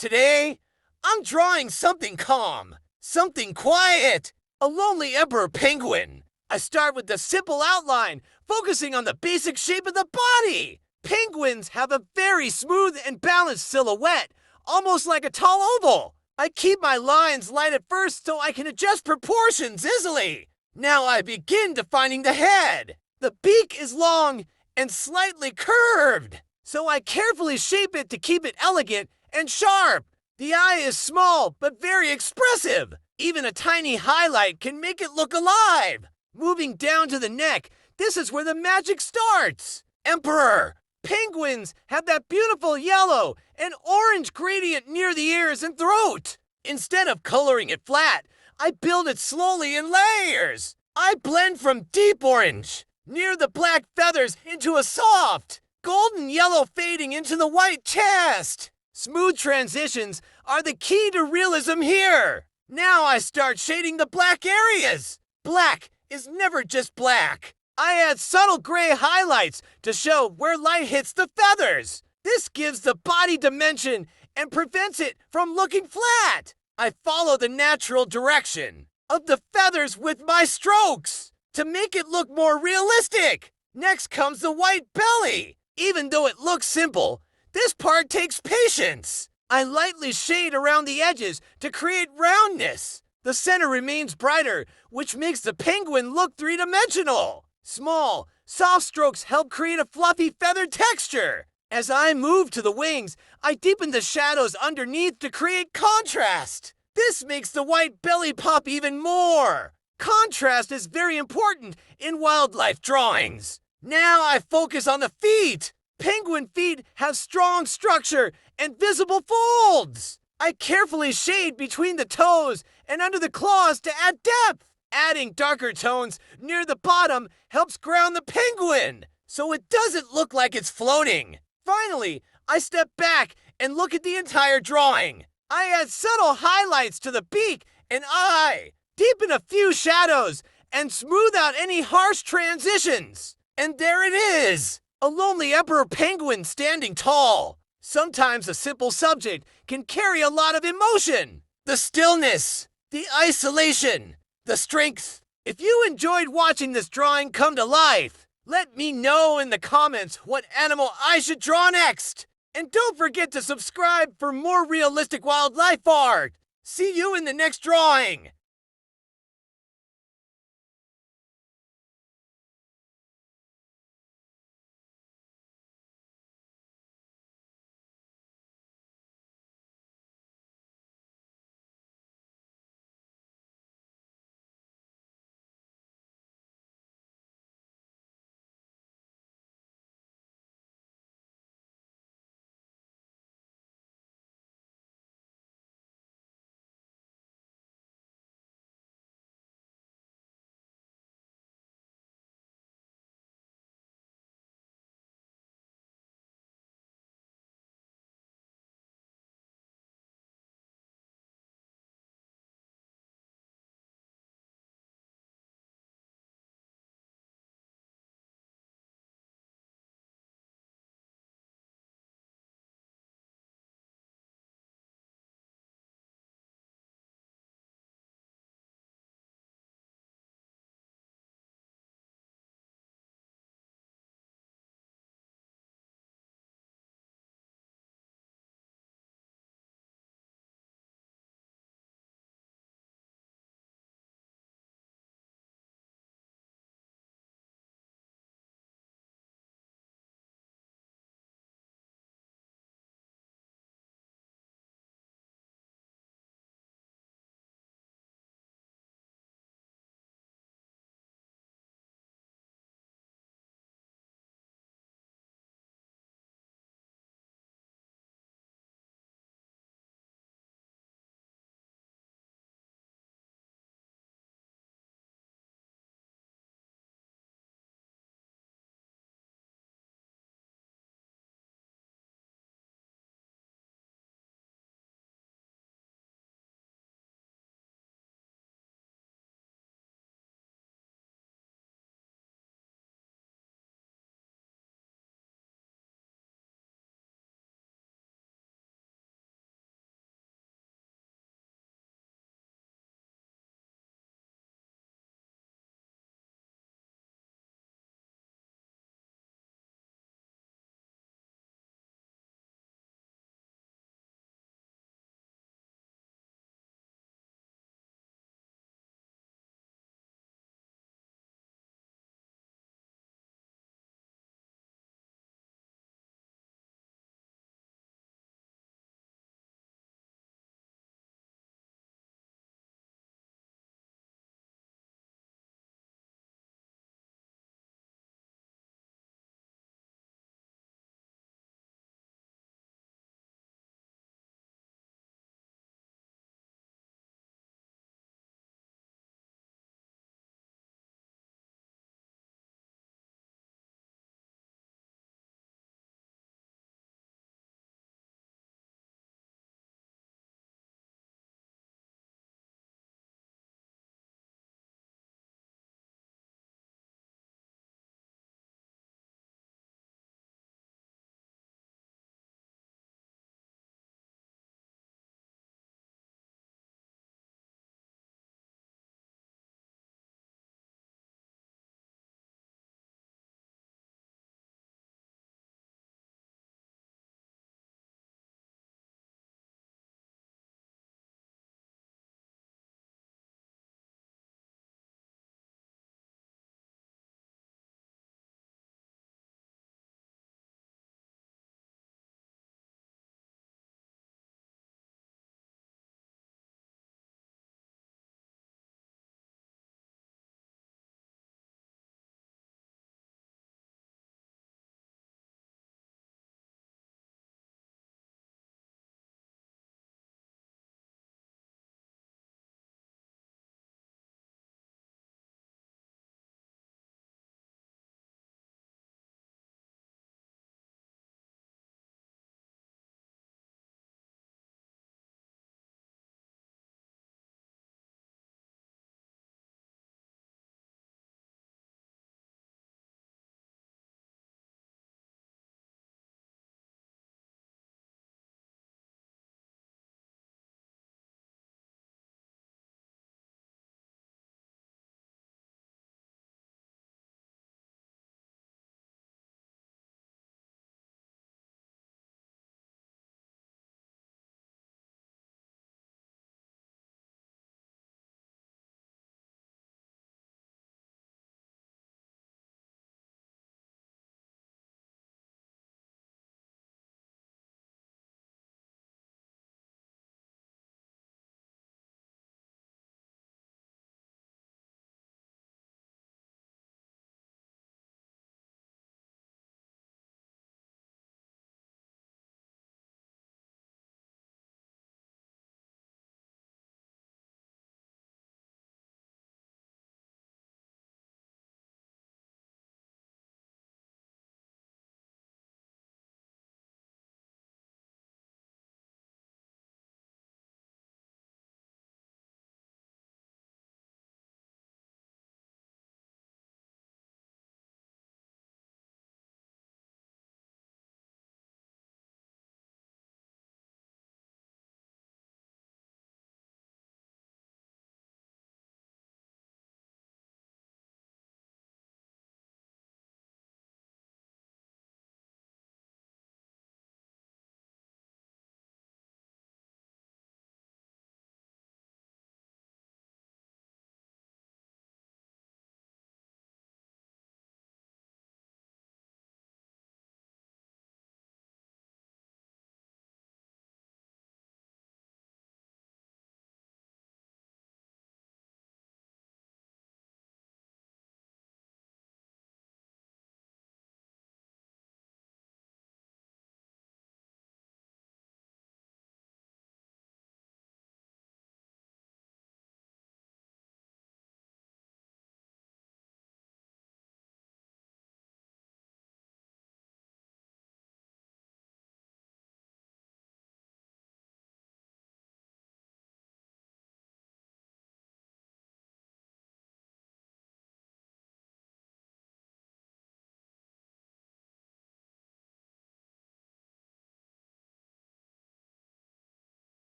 Today, I'm drawing something calm, something quiet, a lonely emperor penguin. I start with the simple outline, focusing on the basic shape of the body. Penguins have a very smooth and balanced silhouette, almost like a tall oval. I keep my lines light at first so I can adjust proportions easily. Now I begin defining the head. The beak is long and slightly curved, so I carefully shape it to keep it elegant and sharp. The eye is small but very expressive. Even a tiny highlight can make it look alive. Moving down to the neck, this is where the magic starts. Emperor. Penguins have that beautiful yellow and orange gradient near the ears and throat. Instead of coloring it flat, I build it slowly in layers. I blend from deep orange near the black feathers into a soft, golden yellow fading into the white chest. Smooth transitions are the key to realism here. Now I start shading the black areas. Black is never just black. I add subtle gray highlights to show where light hits the feathers. This gives the body dimension and prevents it from looking flat. I follow the natural direction of the feathers with my strokes to make it look more realistic. Next comes the white belly. Even though it looks simple, this part takes patience. I lightly shade around the edges to create roundness. The center remains brighter, which makes the penguin look three-dimensional. Small, soft strokes help create a fluffy feathered texture. As I move to the wings, I deepen the shadows underneath to create contrast. This makes the white belly pop even more. Contrast is very important in wildlife drawings. Now I focus on the feet. Penguin feet have strong structure and visible folds. I carefully shade between the toes and under the claws to add depth. Adding darker tones near the bottom helps ground the penguin, so it doesn't look like it's floating. Finally, I step back and look at the entire drawing. I add subtle highlights to the beak and eye, deepen a few shadows, and smooth out any harsh transitions. And there it is, a lonely emperor penguin standing tall. Sometimes a simple subject can carry a lot of emotion. The stillness, the isolation, the strength. If you enjoyed watching this drawing come to life, let me know in the comments what animal I should draw next. And don't forget to subscribe for more realistic wildlife art. See you in the next drawing.